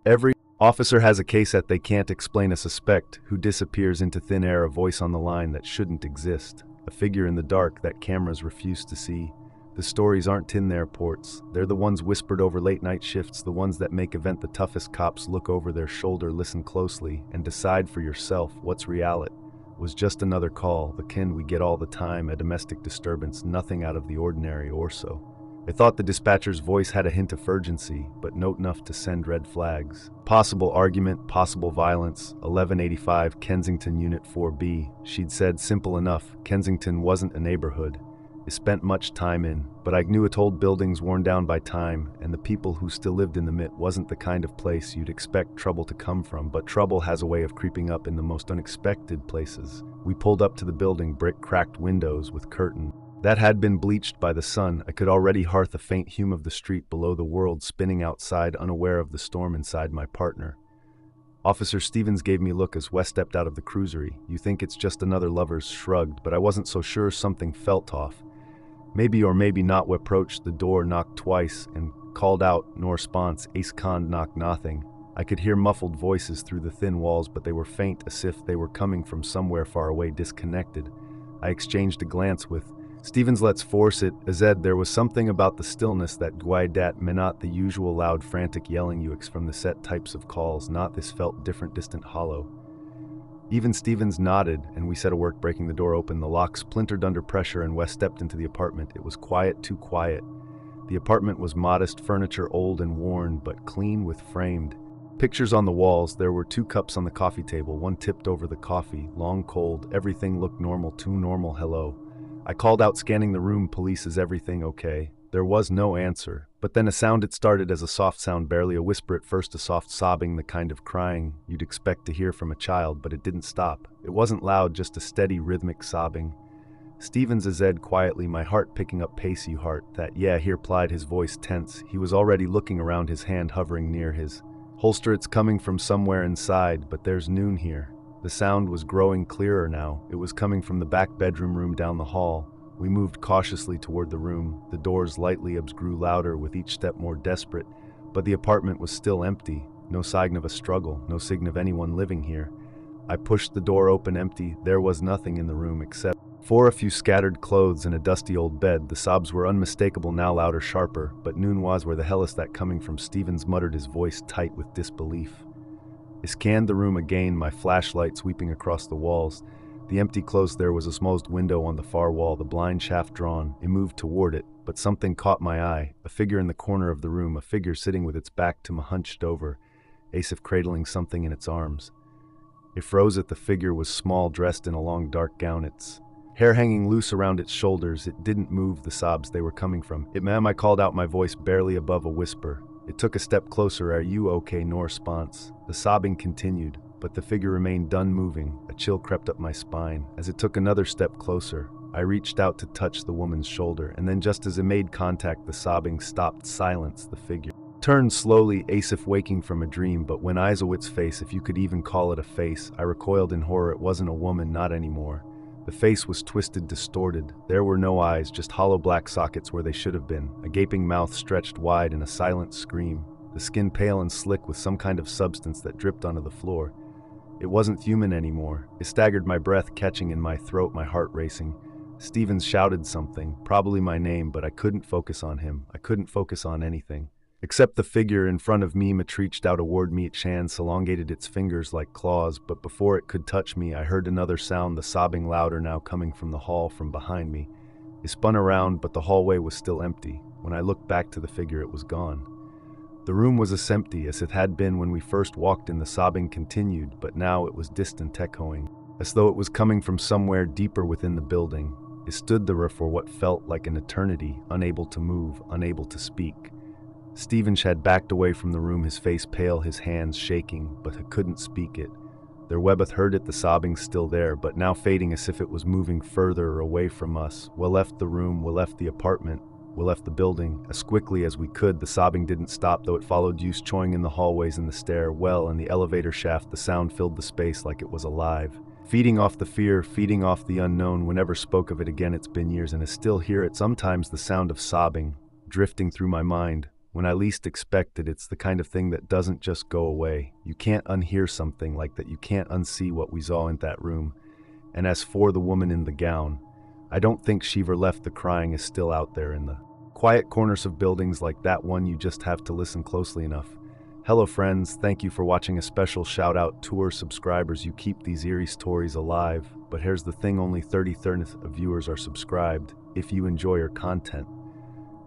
Every officer has a case that they can't explain, a suspect who disappears into thin air, a voice on the line that shouldn't exist, a figure in the dark that cameras refuse to see. The stories aren't in the airports. They're the ones whispered over late-night shifts, the ones that make event the toughest cops look over their shoulder, listen closely, and decide for yourself what's reality. Was just another call, the kind we get all the time, a domestic disturbance, nothing out of the ordinary or so. I thought the dispatcher's voice had a hint of urgency, but not enough to send red flags. Possible argument, possible violence, 1185 Kensington Unit 4B. She'd said simple enough, Kensington wasn't a neighborhood. I spent much time in, but I knew it old buildings worn down by time, and the people who still lived in the MIT wasn't the kind of place you'd expect trouble to come from, but trouble has a way of creeping up in the most unexpected places. We pulled up to the building, brick-cracked windows with curtain that had been bleached by the sun. I could already hear the faint hum of the street below, the world spinning outside, unaware of the storm inside. My partner, Officer Stevens, gave me a look as Wes stepped out of the cruisery. You think it's just another lover's shrugged, but I wasn't so sure. Something felt off. Maybe or maybe not. We approached the door, knocked twice, and called out. No response. Ace Khan knocked nothing. I could hear muffled voices through the thin walls, but they were faint, as if they were coming from somewhere far away, disconnected. I exchanged a glance with Stevens. Let's force it, Azed. There was something about the stillness that guidat me, not the usual loud, frantic yelling you expect from the set types of calls. Not this felt different, distant, hollow. Even Stevens nodded, and we set to work breaking the door open. The lock splintered under pressure, and Wes stepped into the apartment. It was quiet, too quiet. The apartment was modest, furniture old and worn, but clean with framed pictures on the walls. There were 2 cups on the coffee table, one tipped over the coffee, long cold. Everything looked normal, too normal. Hello. I called out, scanning the room. Police, is everything okay? There was no answer, but then a sound. It started as a soft sound, barely a whisper at first, a soft sobbing, the kind of crying you'd expect to hear from a child, but it didn't stop. It wasn't loud, just a steady, rhythmic sobbing. Stevens, Azed, quietly, my heart picking up pace. You heart that? Yeah, he replied, his voice tense. He was already looking around, his hand hovering near his holster. It's coming from somewhere inside, but there's noon here. The sound was growing clearer now. It was coming from the back bedroom room down the hall. We moved cautiously toward the room. The doors lightly grew louder with each step, more desperate, but the apartment was still empty. No sign of a struggle, no sign of anyone living here. I pushed the door open, empty. There was nothing in the room except for a few scattered clothes and a dusty old bed. The sobs were unmistakable now, louder, sharper, but noon was where the hell is that coming from? Stevens muttered, his voice tight with disbelief. I scanned the room again, my flashlight sweeping across the walls. The empty close. There was a small window on the far wall, the blind shaft drawn. I moved toward it, but something caught my eye. A figure in the corner of the room, a figure sitting with its back to me, hunched over, as if cradling something in its arms. I froze it. The figure was small, dressed in a long dark gown, its hair hanging loose around its shoulders. It didn't move. The sobs, they were coming from it. Ma'am, I called out, my voice barely above a whisper. It took a step closer. Are you okay? No response. The sobbing continued, but the figure remained unmoving. A chill crept up my spine. As it took another step closer, I reached out to touch the woman's shoulder, and then just as it made contact, the sobbing stopped. Silence. The figure turned slowly, as if waking from a dream, but when eyes of its face, if you could even call it a face, I recoiled in horror. It wasn't a woman, not anymore. The face was twisted, distorted. There were no eyes, just hollow black sockets where they should have been. A gaping mouth stretched wide in a silent scream. The skin pale and slick with some kind of substance that dripped onto the floor. It wasn't human anymore. It staggered, my breath catching in my throat, my heart racing. Stevens shouted something, probably my name, but I couldn't focus on him. I couldn't focus on anything. Except the figure in front of me. It reached out toward me, its hands elongated, its fingers like claws, but before it could touch me, I heard another sound, the sobbing louder now, coming from the hall from behind me. I spun around, but the hallway was still empty. When I looked back to the figure, it was gone. The room was as empty as it had been when we first walked in. The sobbing continued, but now it was distant, echoing, as though it was coming from somewhere deeper within the building. I stood there for what felt like an eternity, unable to move, unable to speak. Stevens had backed away from the room, his face pale, his hands shaking, but I couldn't speak it. There Webbeth heard it, the sobbing still there, but now fading, as if it was moving further away from us. We left the room, we left the apartment, we left the building as quickly as we could. The sobbing didn't stop, though it followed use, choing in the hallways and the stairwell and the elevator shaft. The sound filled the space like it was alive, feeding off the fear, feeding off the unknown. We never spoke of it again. It's been years, and I still hear it sometimes, the sound of sobbing drifting through my mind. When I least expect it, it's the kind of thing that doesn't just go away. You can't unhear something like that. You can't unsee what we saw in that room. And as for the woman in the gown, I don't think she ever left. The crying is still out there in the quiet corners of buildings like that one. You just have to listen closely enough. Hello friends, thank you for watching. A special shout out to our subscribers. You keep these eerie stories alive. But here's the thing, only 30% of viewers are subscribed. If you enjoy our content,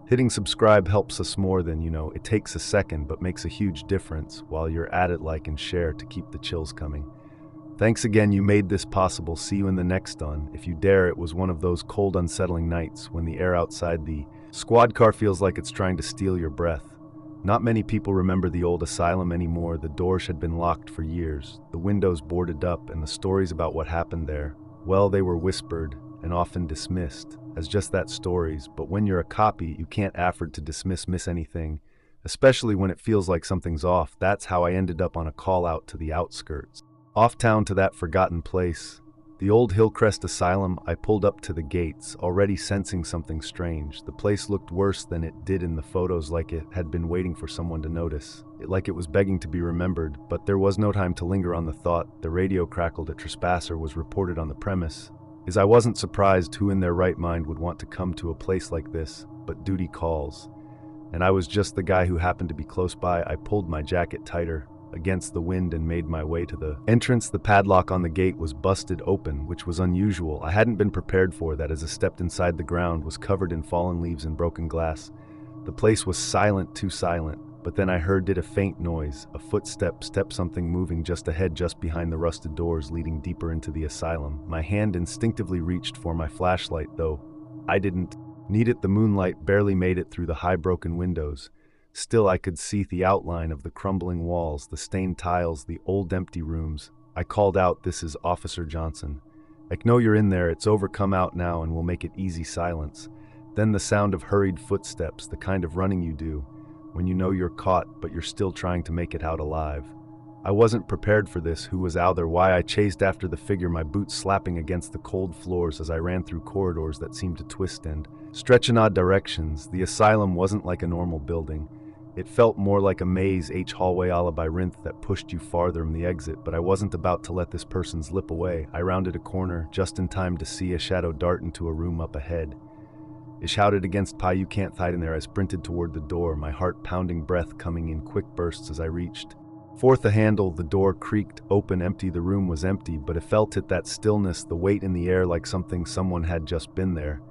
hitting subscribe helps us more than you know. It takes a second but makes a huge difference. While you're at it, like and share to keep the chills coming. Thanks again, you made this possible. See you in the next one. If you dare. It was one of those cold, unsettling nights when the air outside the squad car feels like it's trying to steal your breath. Not many people remember the old asylum anymore. The doors had been locked for years, the windows boarded up, and the stories about what happened there, well, they were whispered and often dismissed as just that, stories. But when you're a copy, you can't afford to miss anything, especially when it feels like something's off. That's how I ended up on a call out to the outskirts, off town, to that forgotten place, the old Hillcrest Asylum. I pulled up to the gates, already sensing something strange. The place looked worse than it did in the photos, like it had been waiting for someone to notice. Like it was begging to be remembered, but there was no time to linger on the thought. The radio crackled. A trespasser was reported on the premise. I wasn't surprised. Who in their right mind would want to come to a place like this? But duty calls. And I was just the guy who happened to be close by. I pulled my jacket tighter against the wind and made my way to the entrance. The padlock on the gate was busted open, which was unusual. I hadn't been prepared for that. As I stepped inside, the ground was covered in fallen leaves and broken glass. The place was silent, too silent. But then I heard a faint noise, a footstep, something moving just ahead, just behind the rusted doors leading deeper into the asylum. My hand instinctively reached for my flashlight, though I didn't need it. The moonlight barely made it through the high broken windows. Still, I could see the outline of the crumbling walls, the stained tiles, the old empty rooms. I called out, "This is Officer Johnson. I know you're in there. It's over. Come out now and we'll make it easy." Silence. Then the sound of hurried footsteps, the kind of running you do when you know you're caught, but you're still trying to make it out alive. I wasn't prepared for this. Who was out there? Why? I chased after the figure, my boots slapping against the cold floors as I ran through corridors that seemed to twist and stretch in odd directions. The asylum wasn't like a normal building. It felt more like a maze, hallway a la Labyrinth that pushed you farther from the exit, but I wasn't about to let this person slip away. I rounded a corner just in time to see a shadow dart into a room up ahead. It shouted against "Pie, you can't hide in there." I sprinted toward the door, my heart pounding, breath coming in quick bursts as I reached forth the handle. The door creaked open, empty. The room was empty, but it felt that stillness, the weight in the air, like someone had just been there.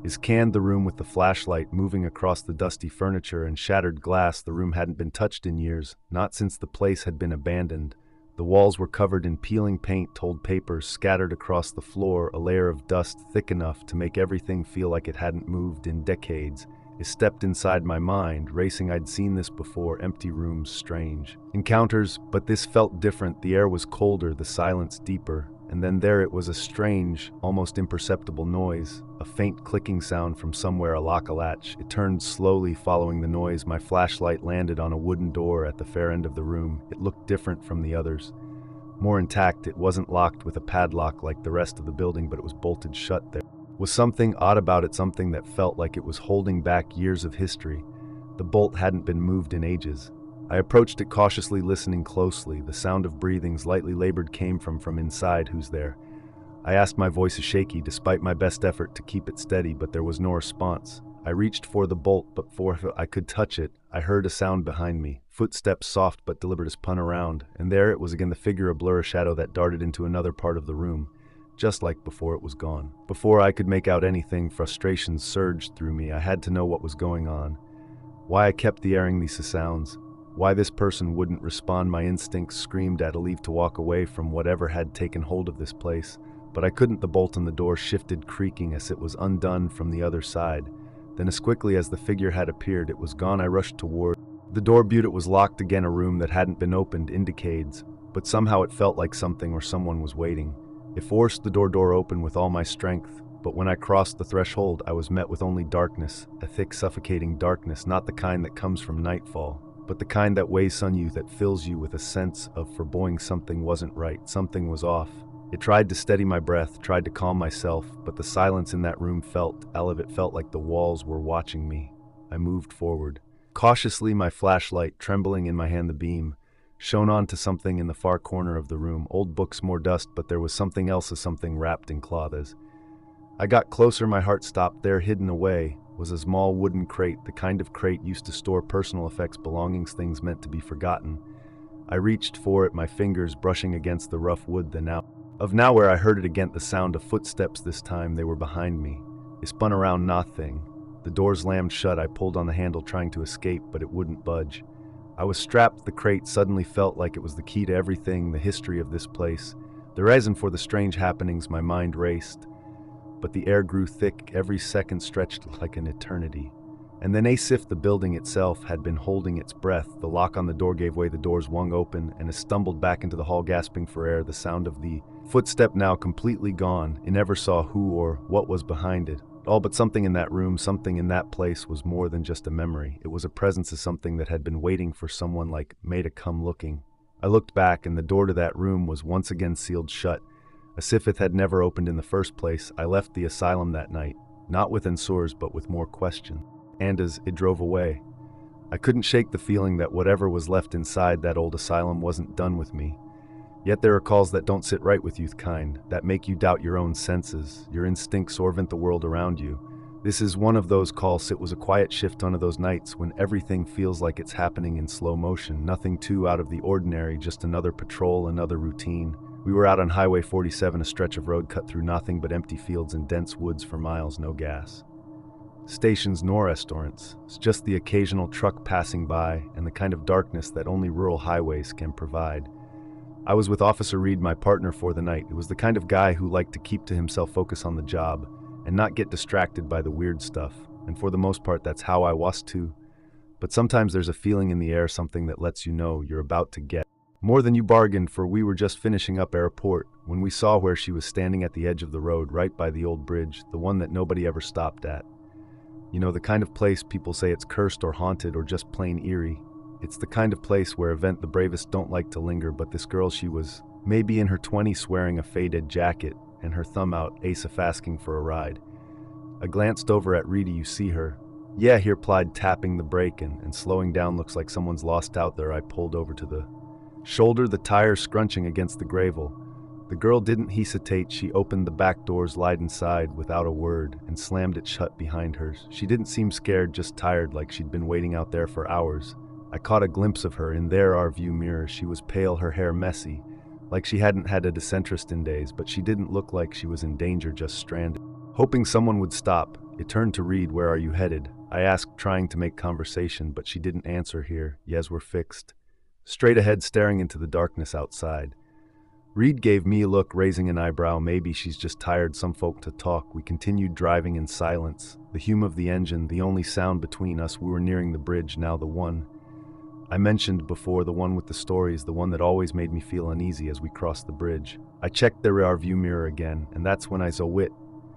Scanned the room with the flashlight, moving across the dusty furniture and shattered glass. The room hadn't been touched in years, not since the place had been abandoned. The walls were covered in peeling paint, old papers scattered across the floor, a layer of dust thick enough to make everything feel like it hadn't moved in decades. I stepped inside, my mind racing. I'd seen this before, empty rooms, strange encounters, but this felt different. The air was colder, the silence deeper. And then there it was, a strange, almost imperceptible noise, a faint clicking sound from somewhere, a lock, a latch. It turned slowly, following the noise. My flashlight landed on a wooden door at the far end of the room. It looked different from the others, more intact. It wasn't locked with a padlock like the rest of the building, but it was bolted shut. There was something odd about it, something that felt like it was holding back years of history. The bolt hadn't been moved in ages. I approached it cautiously, listening closely. The sound of breathing, lightly labored, came from inside. "Who's there?" I asked, my voice shaky despite my best effort to keep it steady, but there was no response. I reached for the bolt, but before I could touch it, I heard a sound behind me. Footsteps, soft but deliberate, spun around, and there it was again, the figure, a blur, a shadow that darted into another part of the room, just like before it was gone. Before I could make out anything, frustration surged through me. I had to know what was going on, why I kept airing these sounds, why this person wouldn't respond. My instincts screamed at a leave to walk away from whatever had taken hold of this place, but I couldn't. The bolt on the door shifted, creaking as it was undone from the other side. Then as quickly as the figure had appeared, it was gone. I rushed toward the door, but it was locked again, a room that hadn't been opened in decades, but somehow it felt like something or someone was waiting. I forced the door open with all my strength, but when I crossed the threshold, I was met with only darkness, a thick, suffocating darkness, not the kind that comes from nightfall, but the kind that weighs on you, that fills you with a sense of foreboding. Something wasn't right, something was off. It tried to steady my breath, tried to calm myself, but the silence in that room felt like the walls were watching me. I moved forward, Cautiously, my flashlight, trembling in my hand the beam, shone on to something in the far corner of the room. Old books, more dust, but there was something else, as something wrapped in cloth. As I got closer, my heart stopped. There, hidden away, was a small wooden crate, the kind of crate used to store personal effects, belongings, things meant to be forgotten. I reached for it, my fingers brushing against the rough wood. Now where I heard it again, the sound of footsteps. This time they were behind me. They spun around, nothing. The door slammed shut. I pulled on the handle, trying to escape, but it wouldn't budge. I was strapped. The crate suddenly felt like it was the key to everything, the history of this place, the reason for the strange happenings. My mind raced, but the air grew thick. Every second stretched like an eternity. And then as if the building itself had been holding its breath, the lock on the door gave way, the doors swung open, and I stumbled back into the hall, gasping for air. The sound of the footstep now completely gone. I never saw who or what was behind it. All but something in that room, something in that place was more than just a memory. It was a presence of something that had been waiting for someone like me to come looking. I looked back, and the door to that room was once again sealed shut, as if it had never opened in the first place. I left the asylum that night, not with answers, but with more questions. And as it drove away, I couldn't shake the feeling that whatever was left inside that old asylum wasn't done with me. Yet there are calls that don't sit right with you, kind, that make you doubt your own senses, your instincts, or even the world around you. This is one of those calls. It was a quiet shift, one of those nights when everything feels like it's happening in slow motion, nothing too out of the ordinary, just another patrol, another routine. We were out on Highway 47, a stretch of road cut through nothing but empty fields and dense woods for miles, no gas stations nor restaurants. It's just the occasional truck passing by and the kind of darkness that only rural highways can provide. I was with Officer Reed, my partner for the night. It was the kind of guy who liked to keep to himself, focus on the job, and not get distracted by the weird stuff. And for the most part, that's how I was too. But sometimes there's a feeling in the air, something that lets you know you're about to get more than you bargained for. We were just finishing up airport when we saw where she was standing at the edge of the road, right by the old bridge, the one that nobody ever stopped at. You know, the kind of place people say it's cursed or haunted or just plain eerie. It's the kind of place where the bravest don't like to linger, but this girl, she was maybe in her 20s, wearing a faded jacket and her thumb out, as if asking for a ride. I glanced over at Reedy. You see her? Yeah, he replied, tapping the brake and slowing down. Looks like someone's lost out there. I pulled over to the shoulder, the tires scrunching against the gravel. The girl didn't hesitate. She opened the back doors, lied inside without a word, and slammed it shut behind her. She didn't seem scared, just tired, like she'd been waiting out there for hours. I caught a glimpse of her in our view mirror. She was pale, her hair messy, like she hadn't had a decentrist in days, but she didn't look like she was in danger, just stranded. Hoping someone would stop, it turned to Reed. Where are you headed? I asked, trying to make conversation, but she didn't answer. Here, yes, we're fixed. Straight ahead, staring into the darkness outside. Reed gave me a look, raising an eyebrow. Maybe she's just tired. Some folk to talk. We continued driving in silence, the hum of the engine the only sound between us. We were nearing the bridge now, the one I mentioned before, the one with the stories, the one that always made me feel uneasy. As we crossed the bridge, I checked the rear view mirror again, and that's when I saw it.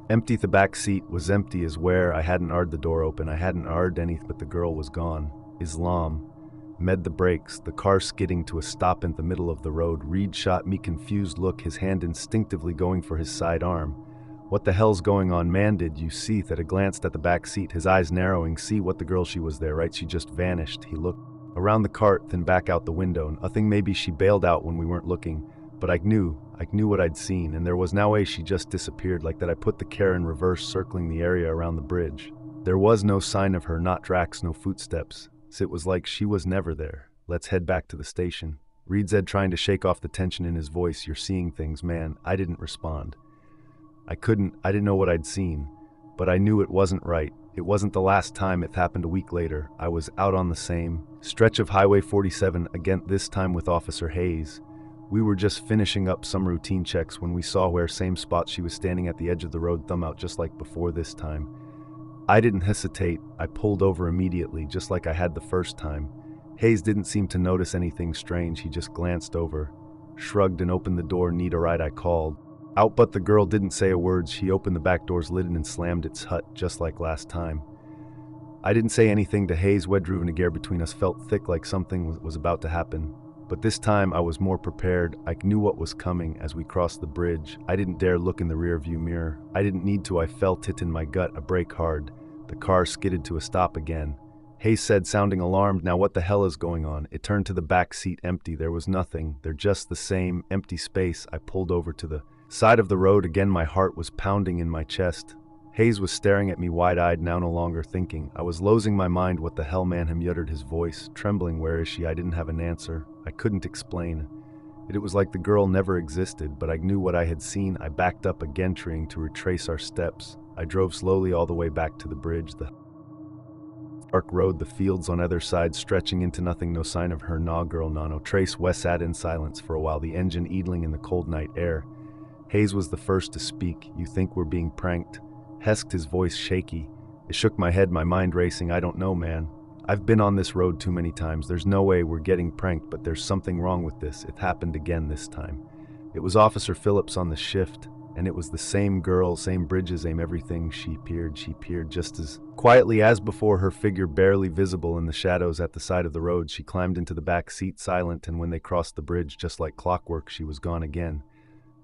Empty. The back seat was empty as where I hadn't heard the door open. I hadn't heard anything, but the girl was gone. Islam med the brakes, the car skidding to a stop in the middle of the road. Reed shot me confused look, his hand instinctively going for his sidearm. What the hell's going on, man? Did you see that? I glanced at the back seat, his eyes narrowing. See what the girl, she was there, right? She just vanished. He looked around the cart, then back out the window. Nothing. Maybe she bailed out when we weren't looking, but I knew what I'd seen, and there was no way she just disappeared like that. I put the car in reverse, circling the area around the bridge. There was no sign of her, not tracks, no footsteps. So it was like she was never there. Let's head back to the station, Reed said, trying to shake off the tension in his voice. You're seeing things, man. I didn't respond. I didn't know what I'd seen, but I knew it wasn't right. It wasn't the last time. It happened a week later. I was out on the same stretch of Highway 47 again, this time with Officer Hayes. We were just finishing up some routine checks when we saw where same spot she was standing at the edge of the road, thumb out, just like before. This time I didn't hesitate. I pulled over immediately, just like I had the first time. Hayes didn't seem to notice anything strange. He just glanced over, shrugged, and opened the door. Need a ride? I called out, but the girl didn't say a word. She opened the back door's lid and slammed its hut, just like last time. I didn't say anything to Hayes. Wedruven air between us felt thick, like something was about to happen. But this time I was more prepared. I knew what was coming. As we crossed the bridge, I didn't dare look in the rear view mirror. I didn't need to. I felt it in my gut. A brake hard. The car skidded to a stop again. Hayes said, sounding alarmed. Now what the hell is going on? It turned to the back seat, empty. There was nothing. There just the same empty space. I pulled over to the side of the road. Again, my heart was pounding in my chest. Hayes was staring at me wide-eyed, now no longer thinking. I was losing my mind. What the hell, man? He muttered, his voice trembling. Where is she? I didn't have an answer. I couldn't explain. It was like the girl never existed, but I knew what I had seen. I backed up again, trying to retrace our steps. I drove slowly all the way back to the bridge. The dark road, the fields on either side stretching into nothing. No sign of her. Nah, girl, nah, no trace. Wes sat in silence for a while, the engine idling in the cold night air. Hayes was the first to speak. You think we're being pranked? Hesked, his voice shaky. It shook my head, my mind racing. I don't know, man. I've been on this road too many times. There's no way we're getting pranked, but there's something wrong with this. It happened again this time. It was Officer Phillips on the shift, and it was the same girl, same bridges, same everything. She peered just as quietly as before, her figure barely visible in the shadows at the side of the road. She climbed into the back seat, silent, and when they crossed the bridge, just like clockwork, she was gone again.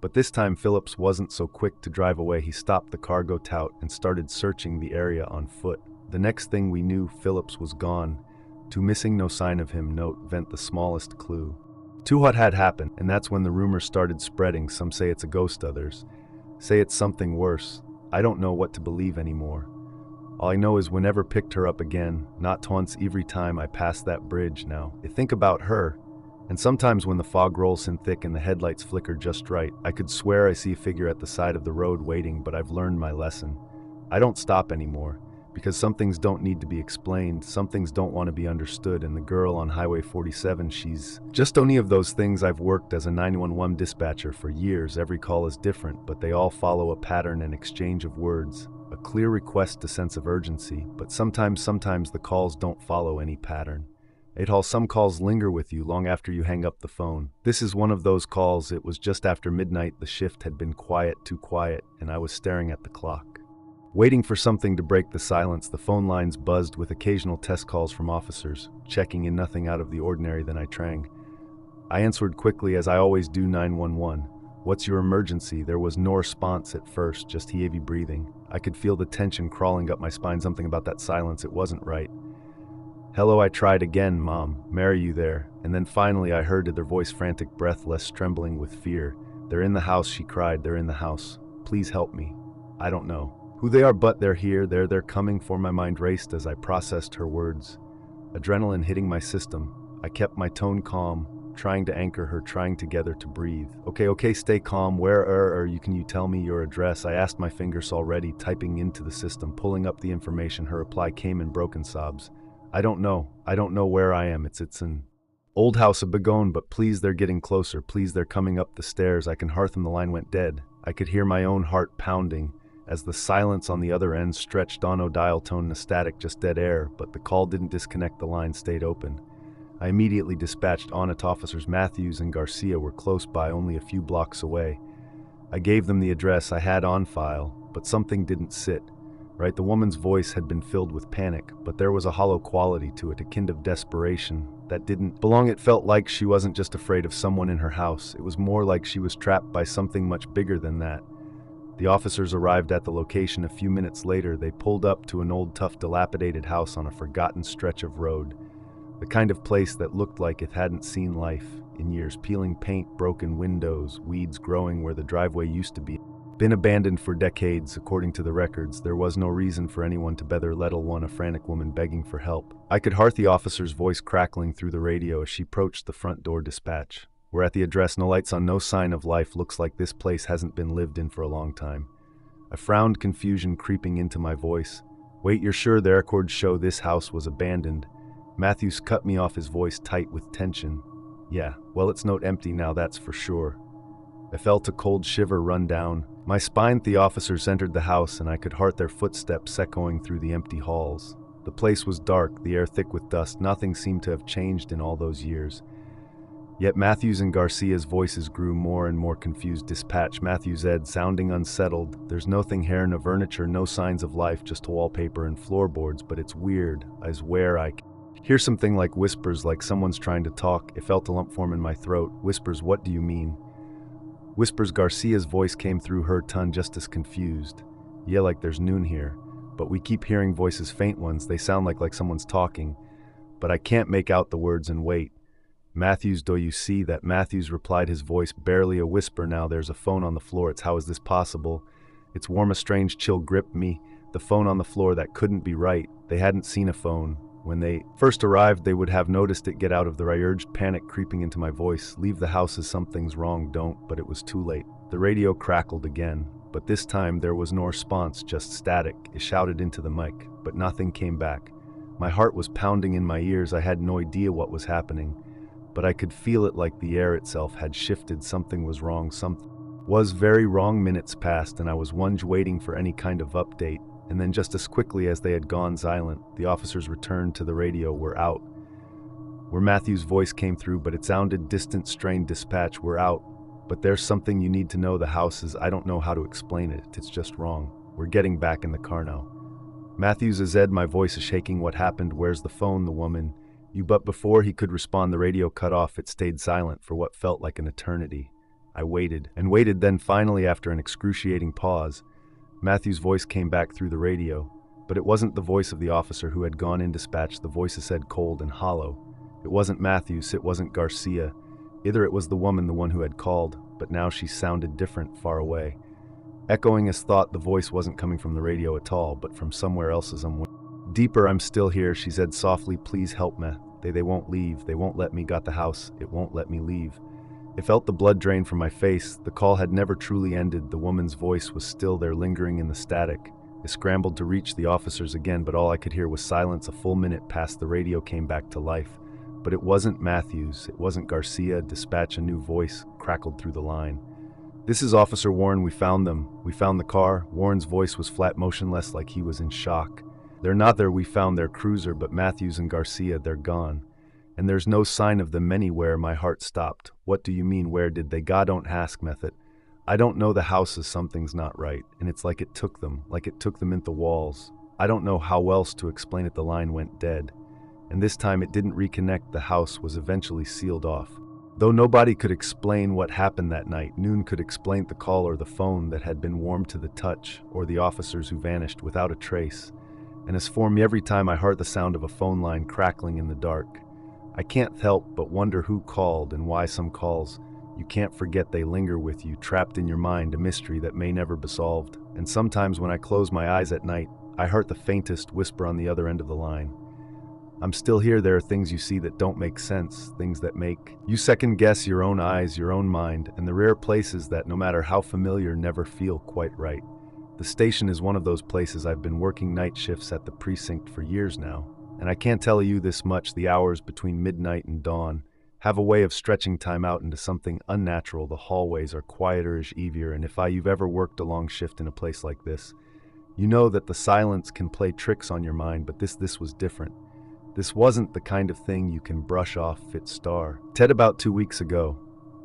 But this time Phillips wasn't so quick to drive away. He stopped the cargo tout and started searching the area on foot. The next thing we knew, Phillips was gone. Two missing, no sign of him. Note, vent the smallest clue. Too what had happened, and that's when the rumors started spreading. Some say it's a ghost, others say it's something worse. I don't know what to believe anymore. All I know is we never picked her up again, not once. Every time I pass that bridge now, I think about her. And sometimes when the fog rolls in thick and the headlights flicker just right, I could swear I see a figure at the side of the road waiting, but I've learned my lesson. I don't stop anymore, because some things don't need to be explained, some things don't want to be understood, and the girl on Highway 47, she's just any of those things. I've worked as a 911 dispatcher for years. Every call is different, but they all follow a pattern and exchange of words, a clear request, a sense of urgency, but sometimes the calls don't follow any pattern. Some calls linger with you long after you hang up the phone. This is one of those calls. It was just after midnight. The shift had been quiet, too quiet, and I was staring at the clock, waiting for something to break the silence. The phone lines buzzed with occasional test calls from officers, checking in, nothing out of the ordinary. Then I rang. I answered quickly, as I always do. 911. What's your emergency? There was no response at first, just heavy breathing. I could feel the tension crawling up my spine. Something about that silence, it wasn't right. Hello, I tried again. Mom, Mary, you there? And then finally I heard their voice, frantic, breathless, trembling with fear. They're in the house, she cried. They're in the house. Please help me. I don't know who they are, but they're here. They're coming for my mind raced as I processed her words. Adrenaline hitting my system. I kept my tone calm, trying to anchor her, trying together to breathe. Okay, stay calm. Where are you? Can you tell me your address? I asked, my fingers already typing into the system, pulling up the information. Her reply came in broken sobs. I don't know where I am. It's an old house of Begon, but please, they're getting closer. Please, they're coming up the stairs. I can hear them. The line went dead. I could hear my own heart pounding as the silence on the other end stretched on. No dial tone, no static, just dead air, but the call didn't disconnect. The line stayed open. I immediately dispatched on it. Officers Matthews and Garcia were close by, only a few blocks away. I gave them the address I had on file, but something didn't sit right. The woman's voice had been filled with panic, but there was a hollow quality to it, a kind of desperation that didn't belong. It felt like she wasn't just afraid of someone in her house. It was more like she was trapped by something much bigger than that. The officers arrived at the location a few minutes later. They pulled up to an old, tough, dilapidated house on a forgotten stretch of road. The kind of place that looked like it hadn't seen life in years. Peeling paint, broken windows, weeds growing where the driveway used to be. Been abandoned for decades, according to the records. There was no reason for anyone to bother, let alone a frantic woman begging for help. I could hear the officer's voice crackling through the radio as she approached the front door. Dispatch. We're at the address. No lights on, no sign of life. Looks like this place hasn't been lived in for a long time. I frowned, confusion creeping into my voice. Wait, you're sure the records show this house was abandoned? Matthews cut me off, his voice tight with tension. Yeah, well, it's not empty now, that's for sure. I felt a cold shiver run down my spine. The officers entered the house, and I could hear their footsteps echoing through the empty halls. The place was dark, the air thick with dust. Nothing seemed to have changed in all those years. Yet Matthews and Garcia's voices grew more and more confused. Dispatch. Matthews said, sounding unsettled. There's nothing here, no furniture, no signs of life, just wallpaper and floorboards, but it's weird. I swear I hear something like whispers, like someone's trying to talk. It felt a lump form in my throat. Whispers, what do you mean? Whispers. Garcia's voice came through her tongue, just as confused. Yeah, like there's noon here. but we keep hearing voices, faint ones. They sound like someone's talking, but I can't make out the words and wait. Matthews, do you see that? Matthews replied, his voice barely a whisper now. There's a phone on the floor. It's how is this possible? It's warm, a strange chill gripped me. The phone on the floor, that couldn't be right. They hadn't seen a phone. When they first arrived, they would have noticed it. Get out of there, I urged, panic creeping into my voice. Leave the house, as something's wrong, don't. But it was too late. The radio crackled again, but this time there was no response, just static. It shouted into the mic, but nothing came back. My heart was pounding in my ears. I had no idea what was happening, but I could feel it like the air itself had shifted. Something was wrong. Something was very wrong. Minutes passed, and I was waiting for any kind of update. And then just as quickly as they had gone silent, the officers returned to the radio. We're out. Where Matthew's voice came through, but it sounded distant, strained. Dispatch, we're out. But there's something you need to know. The house is, I don't know how to explain it. It's just wrong. We're getting back in the car now. Matthews is Ed. My voice is shaking. What happened? Where's the phone? The woman. You. But before he could respond, the radio cut off. It stayed silent for what felt like an eternity. I waited and waited. Then finally, after an excruciating pause, Matthew's voice came back through the radio, but it wasn't the voice of the officer who had gone in dispatch. The voice said, cold and hollow. It wasn't Matthews, it wasn't Garcia. Either it was the woman, the one who had called, but now she sounded different, far away. Echoing his thought, the voice wasn't coming from the radio at all, but from somewhere else. Deeper, I'm still here, she said softly, please help me. They won't leave, they won't let me. Got the house, it won't let me leave. I felt the blood drain from my face. The call had never truly ended. The woman's voice was still there, lingering in the static. I scrambled to reach the officers again, but all I could hear was silence. A full minute passed. The radio came back to life. But it wasn't Matthews. It wasn't Garcia. Dispatch, a new voice crackled through the line. This is Officer Warren. We found them. We found the car. Warren's voice was flat, motionless, like he was in shock. They're not there. We found their cruiser, but Matthews and Garcia, they're gone. And there's no sign of them anywhere. My heart stopped. What do you mean? Where did they go? Don't ask, Method. I don't know. The house is, something's not right. And it's like it took them in the walls. I don't know how else to explain it. The line went dead. And this time it didn't reconnect. The house was eventually sealed off. Though nobody could explain what happened that night, Noon could explain the call or the phone that had been warmed to the touch, or the officers who vanished without a trace. And as for me, every time I heard the sound of a phone line crackling in the dark, I can't help but wonder who called and why. Some calls, you can't forget, they linger with you, trapped in your mind, a mystery that may never be solved. And sometimes when I close my eyes at night, I heard the faintest whisper on the other end of the line. I'm still here. There are things you see that don't make sense, things that make you second guess your own eyes, your own mind, and the rare places that, no matter how familiar, never feel quite right. The station is one of those places. I've been working night shifts at the precinct for years now. And I can't tell you this much, the hours between midnight and dawn have a way of stretching time out into something unnatural. The hallways are quieter-ish, easier, and if you've ever worked a long shift in a place like this, you know that the silence can play tricks on your mind, but this was different. This wasn't the kind of thing you can brush off. Fit star. Ted, about 2 weeks ago,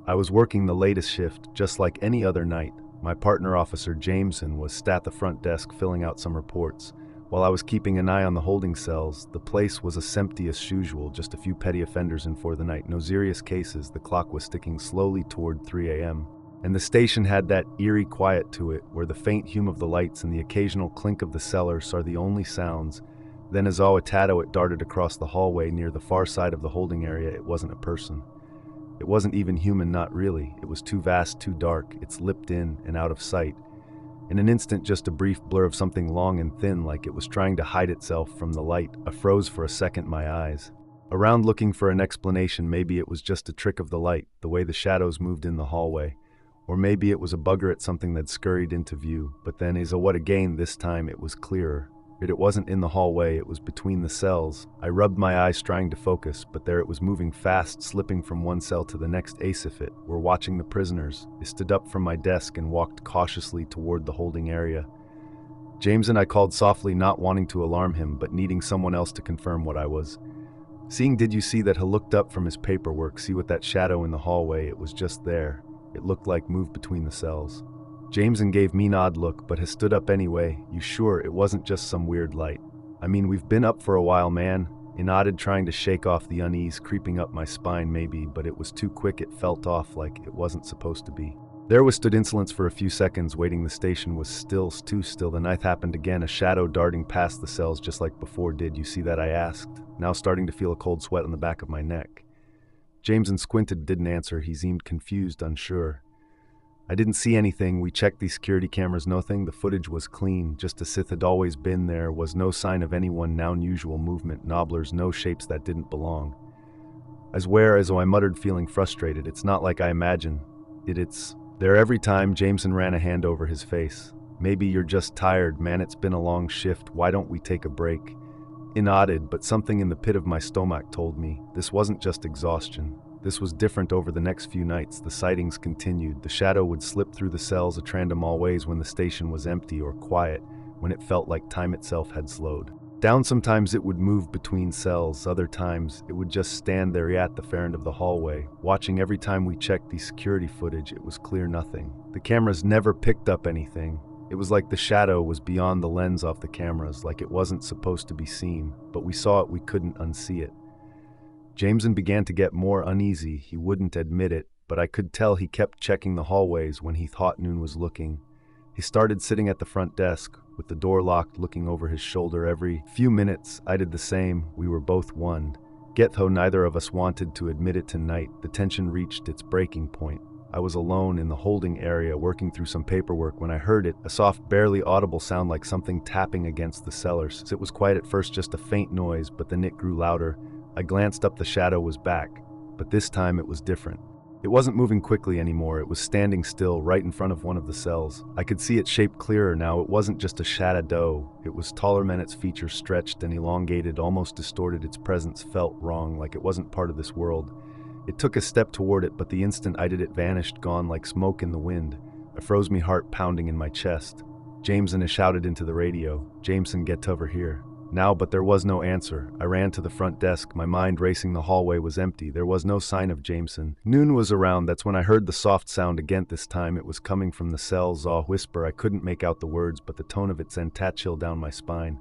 I was working the latest shift, just like any other night. My partner, Officer Jameson, was at the front desk filling out some reports. While I was keeping an eye on the holding cells, the place was as empty as usual, just a few petty offenders in for the night. No serious cases. The clock was ticking slowly toward 3 a.m. And the station had that eerie quiet to it, where the faint hum of the lights and the occasional clink of the cellars are the only sounds. Then as a tattoo, it darted across the hallway near the far side of the holding area. It wasn't a person. It wasn't even human, not really. It was too vast, too dark. It slipped in and out of sight. In an instant, just a brief blur of something long and thin, like it was trying to hide itself from the light. I froze for a second, my eyes around, looking for an explanation. Maybe it was just a trick of the light, the way the shadows moved in the hallway. Or maybe it was a bugger at something that scurried into view. But then what again, this time it was clearer. It wasn't in the hallway, it was between the cells. I rubbed my eyes trying to focus, but there it was, moving fast, slipping from one cell to the next. As if it were watching the prisoners. I stood up from my desk and walked cautiously toward the holding area. James and I called softly, not wanting to alarm him, but needing someone else to confirm what I was seeing. Did you see that? He looked up from his paperwork. See what that shadow in the hallway? It was just there. It looked like moved between the cells. Jameson gave me an odd look, but has stood up anyway. You sure it wasn't just some weird light? I mean, we've been up for a while, man. I nodded, trying to shake off the unease creeping up my spine. Maybe, but it was too quick. It felt off, like it wasn't supposed to be. There was stood insolence for a few seconds, waiting. The station was still, too still. The ninth happened again, a shadow darting past the cells just like before. Did you see that? I asked, now starting to feel a cold sweat on the back of my neck. Jameson squinted, didn't answer. He seemed confused, unsure. I didn't see anything. We checked these security cameras, nothing. The footage was clean, just as Sith had always been. There was no sign of anyone, now unusual movement, nobblers, no shapes that didn't belong. I swear, as though I muttered, feeling frustrated. It's not like I imagine. It's there every time. Jameson ran a hand over his face. Maybe you're just tired, man. It's been a long shift. Why don't we take a break? I nodded, but something in the pit of my stomach told me this wasn't just exhaustion. This was different. Over the next few nights, the sightings continued. The shadow would slip through the cells at random, always when the station was empty or quiet, when it felt like time itself had slowed down. Sometimes it would move between cells, other times it would just stand there at the far end of the hallway, watching. Every time we checked the security footage, it was clear, nothing. The cameras never picked up anything. It was like the shadow was beyond the lens off the cameras, like it wasn't supposed to be seen, but we saw it, we couldn't unsee it. Jameson began to get more uneasy. He wouldn't admit it, but I could tell he kept checking the hallways when he thought Noon was looking. He started sitting at the front desk, with the door locked, looking over his shoulder. Every few minutes, I did the same. We were both one. Yet though neither of us wanted to admit it tonight, the tension reached its breaking point. I was alone in the holding area, working through some paperwork, when I heard it, a soft, barely audible sound like something tapping against the cellars. It was quiet at first, just a faint noise, but then it grew louder. I glanced up. The shadow was back, but this time it was different. It wasn't moving quickly anymore. It was standing still right in front of one of the cells. I could see its shape clearer now. It wasn't just a shadow. It was taller, man. Its features stretched and elongated, almost distorted. Its presence felt wrong, like it wasn't part of this world. It took a step toward it, but the instant I did, it vanished, gone like smoke in the wind. I froze, me heart pounding in my chest. Jameson shouted into the radio, "Jameson, get over here now," but there was no answer. I ran to the front desk, my mind racing. The hallway was empty. There was no sign of Jameson. Noon was around. That's when I heard the soft sound again. This time it was coming from the cells, a whisper. I couldn't make out the words, but the tone of it sent a chill down my spine.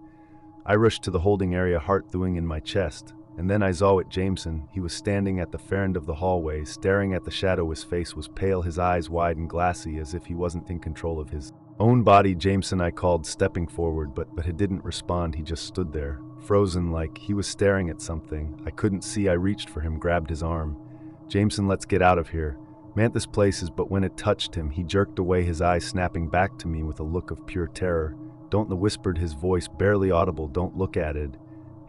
I rushed to the holding area, heart thawing in my chest. And then I saw it, Jameson. He was standing at the far end of the hallway, staring at the shadow. His face was pale, his eyes wide and glassy, as if he wasn't in control of his own body. "Jameson," I called, stepping forward, but he didn't respond. He just stood there, frozen, like he was staring at something I couldn't see. I reached for him, grabbed his arm. "Jameson, let's get out of here. Man, this place is..." But when it touched him, he jerked away, his eyes snapping back to me with a look of pure terror. "Don't," whispered his voice, barely audible. "Don't look at it.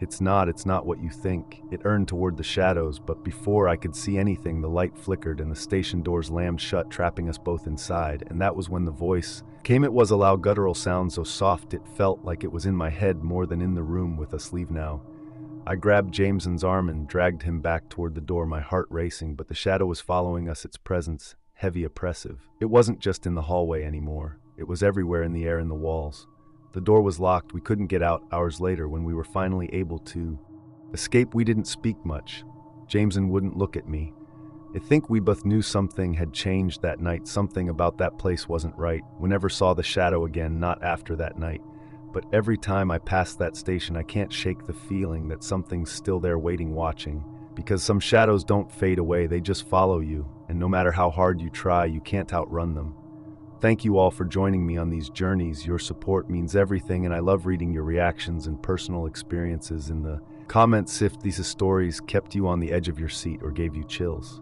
It's not what you think." It earned toward the shadows, but before I could see anything, the light flickered and the station doors slammed shut, trapping us both inside. And that was when the voice came. It was a loud, guttural sound, so soft it felt like it was in my head more than in the room with us. "Leave now." I grabbed Jameson's arm and dragged him back toward the door, my heart racing, but the shadow was following us, its presence heavy, oppressive. It wasn't just in the hallway anymore. It was everywhere, in the air, in the walls. The door was locked. We couldn't get out. Hours later, when we were finally able to escape, we didn't speak much. Jameson wouldn't look at me. I think we both knew something had changed that night. Something about that place wasn't right. We never saw the shadow again, not after that night. But every time I pass that station, I can't shake the feeling that something's still there, waiting, watching. Because some shadows don't fade away, they just follow you. And no matter how hard you try, you can't outrun them. Thank you all for joining me on these journeys. Your support means everything, and I love reading your reactions and personal experiences in the comments. If these stories kept you on the edge of your seat or gave you chills,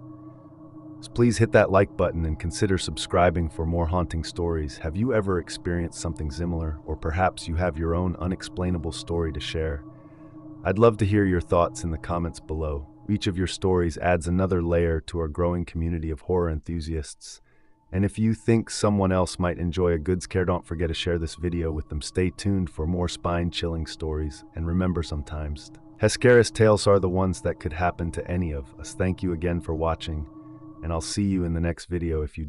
so please hit that like button and consider subscribing for more haunting stories. Have you ever experienced something similar, or perhaps you have your own unexplainable story to share? I'd love to hear your thoughts in the comments below. Each of your stories adds another layer to our growing community of horror enthusiasts. And if you think someone else might enjoy a good scare, don't forget to share this video with them. Stay tuned for more spine-chilling stories. And remember, sometimes scariest tales are the ones that could happen to any of us. Thank you again for watching, and I'll see you in the next video if you dare.